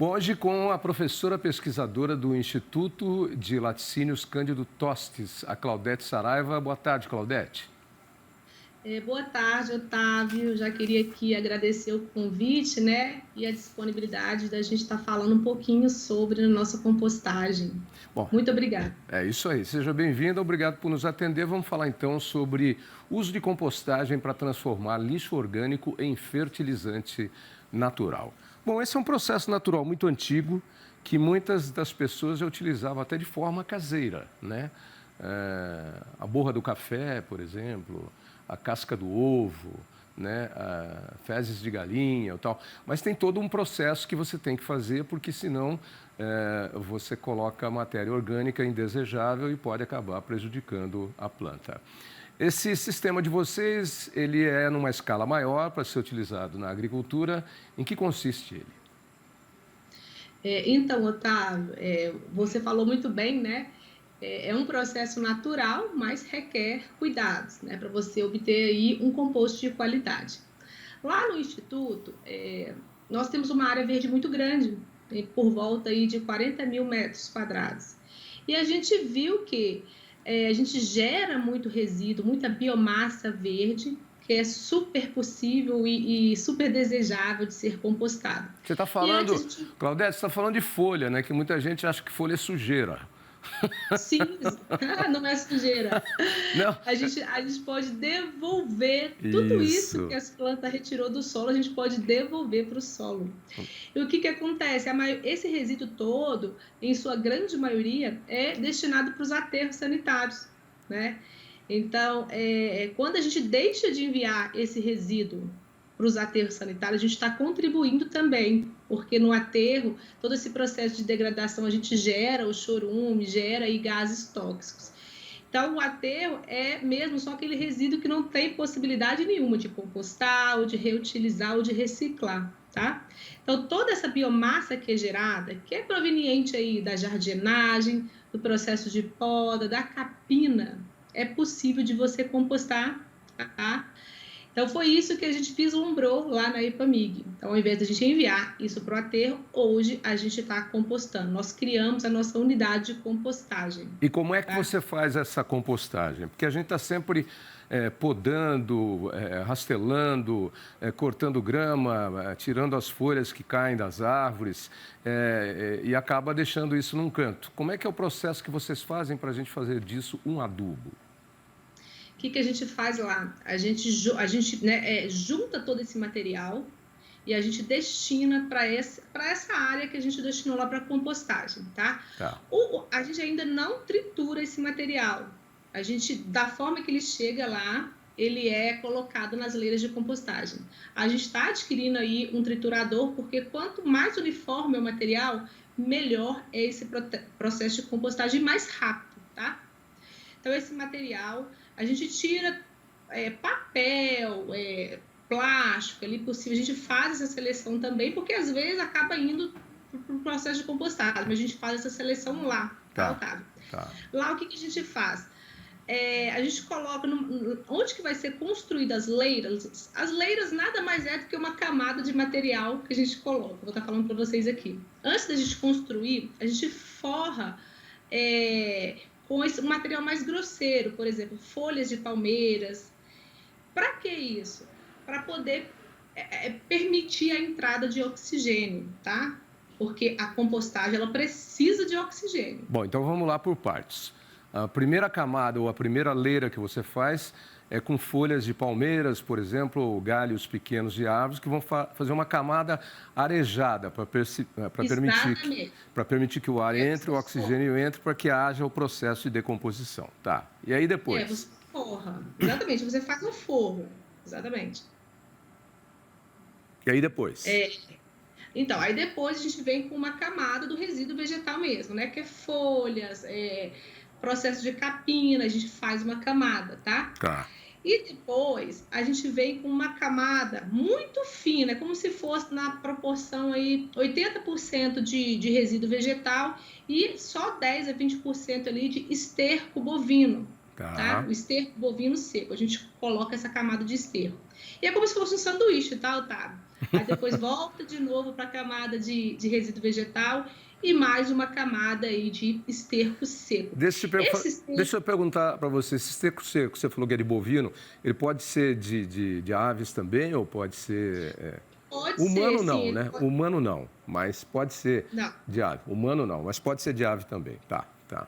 Bom, hoje com a professora pesquisadora do Instituto de Laticínios Cândido Tostes, a Claudete Saraiva. Boa tarde, Claudete. Boa tarde, Otávio. Já queria aqui agradecer o convite, né? E a disponibilidade da gente estar falando um pouquinho sobre a nossa compostagem. Bom, Muito obrigada. é isso aí. Seja bem-vinda, obrigado por nos atender. Vamos falar então sobre uso de compostagem para transformar lixo orgânico em fertilizante natural. Bom, esse é um processo natural muito antigo que muitas das pessoas já utilizavam até de forma caseira, né? A borra do café, por exemplo, a casca do ovo, né? Fezes de galinha e tal. Mas tem todo um processo que você tem que fazer, porque senão você coloca matéria orgânica indesejável e pode acabar prejudicando a planta. Esse sistema de vocês, ele é numa escala maior para ser utilizado na agricultura. Em que consiste ele? Então, Otávio, você falou muito bem, né? É um processo natural, mas requer cuidados, né? Para você obter aí um composto de qualidade. Lá no Instituto, nós temos uma área verde muito grande, por volta aí de 40 mil metros quadrados. E a gente viu que a gente gera muito resíduo, muita biomassa verde, que é super possível e super desejável de ser compostada. Você está E antes a falando, gente Claudete, você está falando de folha, né? Que muita gente acha que folha é sujeira. Sim, não é sujeira. Não? A gente pode devolver tudo isso que Isso. as plantas retirou do solo, a gente pode devolver para o solo. E o que acontece? Esse resíduo todo, em sua grande maioria, é destinado para os aterros sanitários, né? Então, quando a gente deixa de enviar esse resíduo para os aterros sanitários, a gente está contribuindo também, porque no aterro, todo esse processo de degradação, a gente gera o chorume, gera aí gases tóxicos. Então, o aterro é mesmo só aquele resíduo que não tem possibilidade nenhuma de compostar, ou de reutilizar, ou de reciclar, tá? Então, toda essa biomassa que é gerada, que é proveniente aí da jardinagem, do processo de poda, da capina, é possível de você compostar, tá? Então, foi isso que a gente vislumbrou lá na EPAMIG. Então, ao invés de a gente enviar isso para o aterro, hoje a gente está compostando. Nós criamos a nossa unidade de compostagem. E como é que Tá? você faz essa compostagem? Porque a gente está sempre podando, rastelando, cortando grama, tirando as folhas que caem das árvores e acaba deixando isso num canto. Como é que é o processo que vocês fazem para a gente fazer disso um adubo? O que a gente faz lá? A gente né, junta todo esse material e a gente destina para essa área que a gente destinou lá para compostagem, tá? Tá. A gente ainda não tritura esse material. A gente, da forma que ele chega lá, ele é colocado nas leiras de compostagem. A gente está adquirindo aí um triturador, porque quanto mais uniforme é o material, melhor é esse processo de compostagem, mais rápido, tá? Então, esse material, a gente tira papel, plástico ali possível, a gente faz essa seleção também, porque às vezes acaba indo para o processo de compostagem, mas a gente faz essa seleção lá, tá, Tá, Otávio? tá. Lá o que a gente faz? A gente coloca onde que vai ser construídas as leiras. As leiras nada mais é do que uma camada de material que a gente coloca. Vou estar falando para vocês aqui. Antes da gente construir, a gente forra com esse material mais grosseiro, por exemplo, folhas de palmeiras. Para que isso? Para poder permitir a entrada de oxigênio, tá? Porque a compostagem ela precisa de oxigênio. Bom, então vamos lá por partes. A primeira camada ou a primeira leira que você faz é com folhas de palmeiras, por exemplo, ou galhos pequenos de árvores, que vão fazer uma camada arejada para permitir que o ar entre, o oxigênio entre, para que haja o processo de decomposição. Tá. E aí depois? Você forra. Exatamente, você faz um forro. Exatamente. E aí depois? Então, aí depois a gente vem com uma camada do resíduo vegetal mesmo, né? Que é folhas, processo de capina, a gente faz uma camada, tá? Tá. E depois a gente vem com uma camada muito fina, como se fosse na proporção aí 80% de resíduo vegetal e só 10 a 20% ali de esterco bovino, tá? Tá. O esterco bovino seco. A gente coloca essa camada de esterco. E é como se fosse um sanduíche, tá, Otávio? Aí depois volta de novo para a camada de resíduo vegetal e mais uma camada aí de esterco seco. Esse Deixa esterco eu perguntar para você, esse esterco seco, você falou que é de bovino, ele pode ser de aves também ou pode ser... pode ser, Humano sim, não, ele né? pode... Humano não, mas pode ser Não. de ave. Humano não, mas pode ser de ave também. Tá, tá.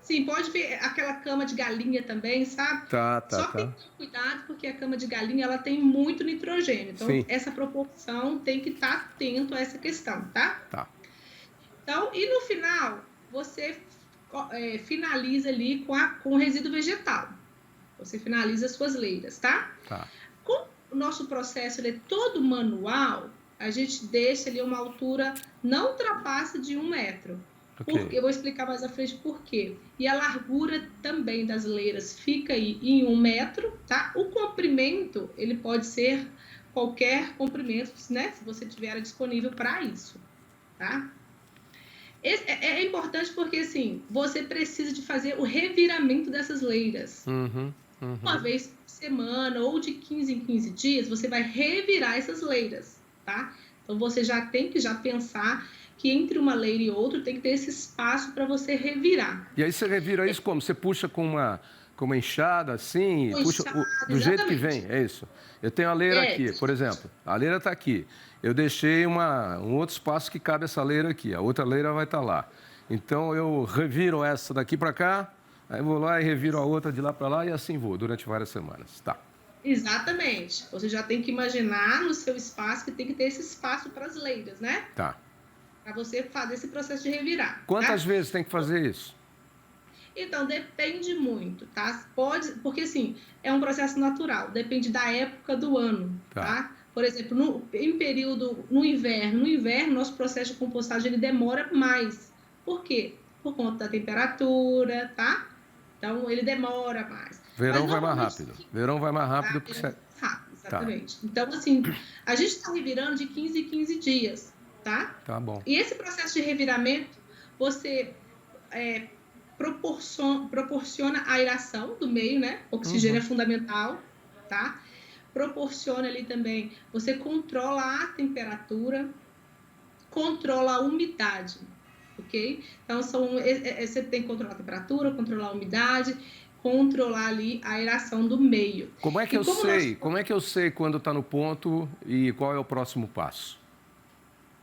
Sim, pode ver aquela cama de galinha também, sabe? Tá, tá, Só que tem tá. que ter cuidado porque a cama de galinha ela tem muito nitrogênio. Então, Sim, essa proporção tem que estar atento a essa questão, tá? tá, Então, e no final, você finaliza ali com o resíduo vegetal. Você finaliza as suas leiras, tá? tá. Como o nosso processo ele é todo manual, a gente deixa ali uma altura não ultrapassa de 1 metro. Ok. Eu vou explicar mais à frente por quê. E a largura também das leiras fica aí em 1 metro, tá? O comprimento, ele pode ser qualquer comprimento, né? Se você tiver disponível para isso, tá? É importante porque, assim, você precisa de fazer o reviramento dessas leiras. Uhum, Uma uhum. vez por semana ou de 15 em 15 dias, você vai revirar essas leiras, tá? Então, você já tem que pensar que entre uma leira e outra tem que ter esse espaço para você revirar. E aí você revira isso como? Você puxa com uma enxada assim, e puxa Puxada, do jeito que exatamente. vem, é isso? Eu tenho a leira aqui, por exemplo. A leira está aqui. Eu deixei um outro espaço que cabe essa leira aqui. A outra leira vai estar lá. Então eu reviro essa daqui para cá, aí vou lá e reviro a outra de lá para lá e assim vou, durante várias semanas. Tá. Exatamente. Você já tem que imaginar no seu espaço que tem que ter esse espaço para as leiras, né? Tá. Para você fazer esse processo de revirar, Quantas tá? vezes tem que fazer isso? Então, depende muito, tá? Pode, porque assim, é um processo natural, depende da época do ano, Tá. tá? Por exemplo, no inverno, nosso processo de compostagem ele demora mais. Por quê? Por conta da temperatura, tá? Então, ele demora mais. Mas Verão vai mais normalmente, rápido. Verão vai mais rápido tá? porque você... Rápido, Tá, exatamente. Então, assim, a gente está revirando de 15 em 15 dias, tá? tá bom. E esse processo de reviramento, você proporciona a aeração do meio, né? Oxigênio é fundamental, tá? Proporciona ali também, você controla a temperatura, controla a umidade, ok? Então, você tem que controlar a temperatura, controlar a umidade, controlar ali a aeração do meio. Como é que E eu como sei? Como é que eu sei quando está no ponto e qual é o próximo passo?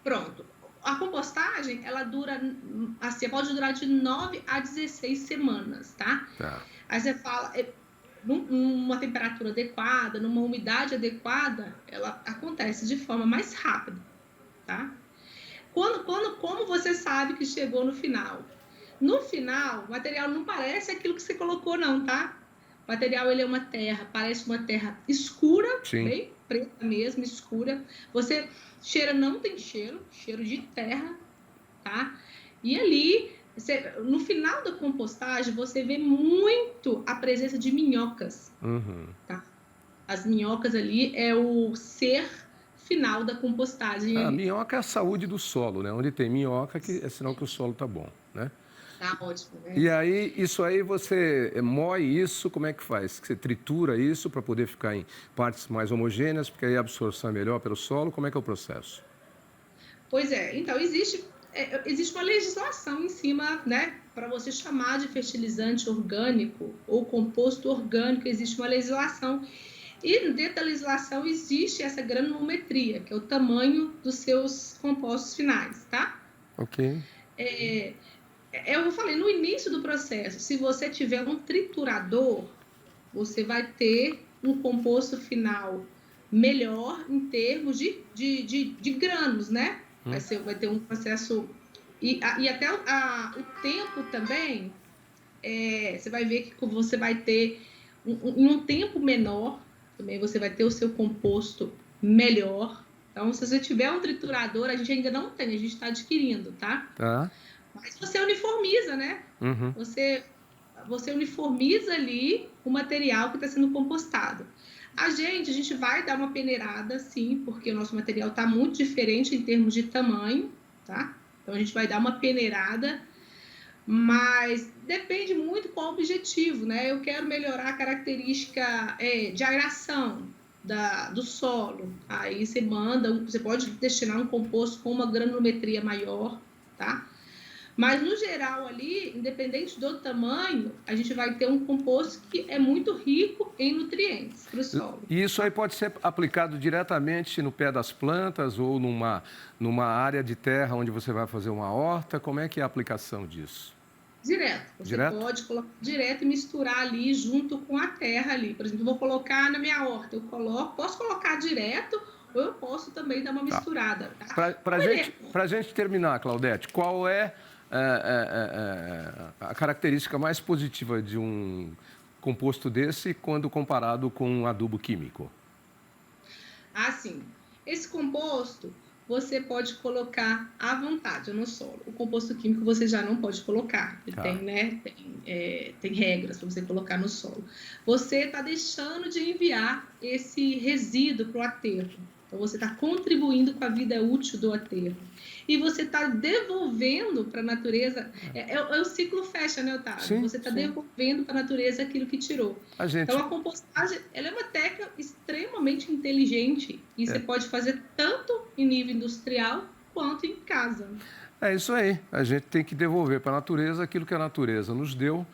Pronto. A compostagem, ela dura, assim, pode durar de 9 a 16 semanas, tá? Tá. Aí você fala, numa temperatura adequada, numa umidade adequada, ela acontece de forma mais rápida, tá? Como você sabe que chegou no final? No final, o material não parece aquilo que você colocou, não, tá? O material, ele é uma terra, parece uma terra escura, Sim. bem preta mesmo, escura. Você cheira, não tem cheiro de terra, tá? E ali, no final da compostagem, você vê muito a presença de minhocas, tá? As minhocas ali é o ser final da compostagem A ali. minhoca é a saúde do solo, né? Onde tem minhoca é sinal que o solo tá bom, né? Tá ótimo, né? E aí, isso aí você moe isso, como é que faz? Você tritura isso para poder ficar em partes mais homogêneas, porque aí a absorção é melhor pelo solo, como é que é o processo? Pois é, então existe uma legislação em cima, né, para você chamar de fertilizante orgânico ou composto orgânico, existe uma legislação. E dentro da legislação existe essa granulometria, que é o tamanho dos seus compostos finais, tá? Ok. Eu falei, no início do processo, se você tiver um triturador, você vai ter um composto final melhor em termos de grãos, né? Vai ter um processo... E até o tempo também, você vai ver que você vai ter, em um tempo menor, também você vai ter o seu composto melhor. Então, se você tiver um triturador, a gente ainda não tem, a gente está adquirindo, tá? Tá. Mas você uniformiza, né? Uhum. Você uniformiza ali o material que está sendo compostado. A gente vai dar uma peneirada, sim, porque o nosso material está muito diferente em termos de tamanho, tá? Então, a gente vai dar uma peneirada Mas depende muito qual o objetivo, né? Eu quero melhorar a característica de aeração do solo. Aí você pode destinar um composto com uma granulometria maior, tá? Mas, no geral, ali, independente do tamanho, a gente vai ter um composto que é muito rico em nutrientes para o solo. E isso aí pode ser aplicado diretamente no pé das plantas ou numa área de terra onde você vai fazer uma horta? Como é que é a aplicação disso? Direto. Você Direto? pode colocar direto e misturar ali junto com a terra ali. Por exemplo, eu vou colocar na minha horta, posso colocar direto ou eu posso também dar uma misturada. Tá? Para a gente terminar, Claudete, qual é a característica mais positiva de um composto desse quando comparado com um adubo químico? Assim, esse composto você pode colocar à vontade no solo. O composto químico você já não pode colocar. Ele tem, né? Tem regras para você colocar no solo. Você está deixando de enviar esse resíduo para o aterro. Então, você está contribuindo com a vida útil do aterro. E você está devolvendo para a natureza. O ciclo fecha, né, Otávio? Sim, você está devolvendo para a natureza aquilo que tirou. Então, a compostagem ela é uma técnica extremamente inteligente. E você pode fazer tanto em nível industrial quanto em casa. É isso aí. A gente tem que devolver para a natureza aquilo que a natureza nos deu.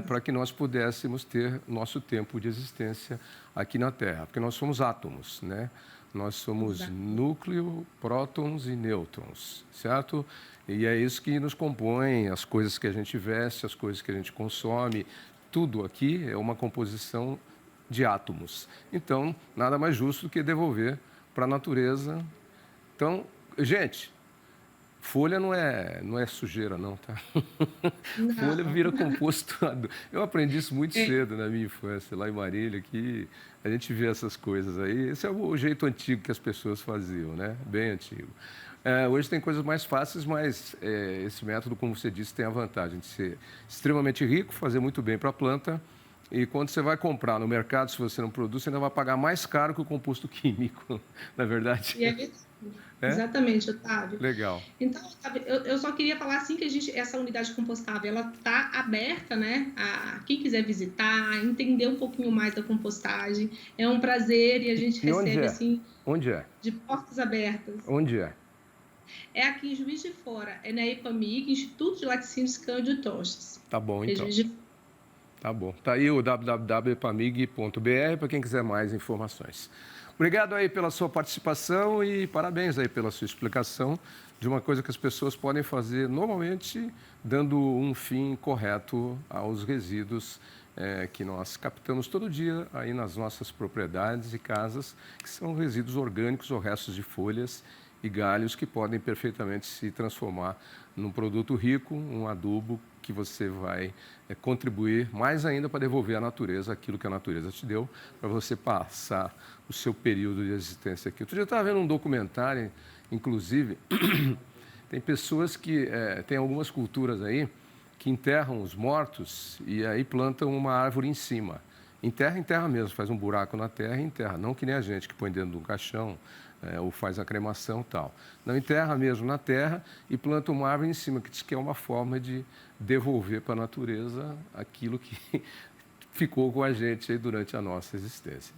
Para que nós pudéssemos ter nosso tempo de existência aqui na Terra, porque nós somos átomos, né? Nós somos núcleo, prótons e nêutrons, certo? E é isso que nos compõe, as coisas que a gente veste, as coisas que a gente consome, tudo aqui é uma composição de átomos. Então, nada mais justo do que devolver para a natureza. Então, gente, folha não é sujeira, não, tá? Não. Folha vira composto. Eu aprendi isso muito cedo na minha infância, lá em Marília, que a gente vê essas coisas aí. Esse é o jeito antigo que as pessoas faziam, né? Bem antigo. Hoje tem coisas mais fáceis, mas esse método, como você disse, tem a vantagem de ser extremamente rico, fazer muito bem para a planta. E quando você vai comprar no mercado, se você não produz, você ainda vai pagar mais caro que o composto químico, na verdade. E é verdade. Exatamente, Otávio. Legal. Então, Otávio, eu só queria falar assim que essa unidade compostável, ela está aberta, né, a quem quiser visitar, entender um pouquinho mais da compostagem. É um prazer e a gente recebe assim. Onde é? De portas abertas. Onde é? É aqui em Juiz de Fora, é na EPAMIG, Instituto de Laticínios Cândido Toches. Tá bom, então. Tá bom. Tá aí o www.epamig.br para quem quiser mais informações. Obrigado aí pela sua participação e parabéns aí pela sua explicação de uma coisa que as pessoas podem fazer normalmente, dando um fim correto aos resíduos que nós captamos todo dia aí nas nossas propriedades e casas, que são resíduos orgânicos ou restos de folhas e galhos que podem perfeitamente se transformar num produto rico, um adubo que você vai contribuir mais ainda para devolver à natureza aquilo que a natureza te deu, para você passar o seu período de existência aqui. Outro dia eu estava vendo um documentário, inclusive, tem pessoas que, tem algumas culturas aí, que enterram os mortos e aí plantam uma árvore em cima. Enterra mesmo, faz um buraco na terra e enterra, não que nem a gente que põe dentro de um caixão, ou faz a cremação e tal. Não, enterra mesmo na terra e planta uma árvore em cima, que diz que é uma forma de devolver para a natureza aquilo que ficou com a gente aí durante a nossa existência.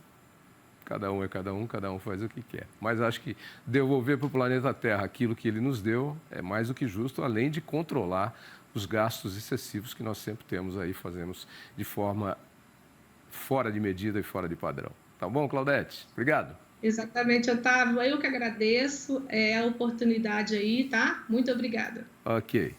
Cada um é cada um faz o que quer. Mas acho que devolver para o planeta Terra aquilo que ele nos deu é mais do que justo, além de controlar os gastos excessivos que nós sempre temos aí, fazemos de forma fora de medida e fora de padrão. Tá bom, Claudete? Obrigado. Exatamente, Otávio. Eu que agradeço a oportunidade aí, tá? Muito obrigada. Ok.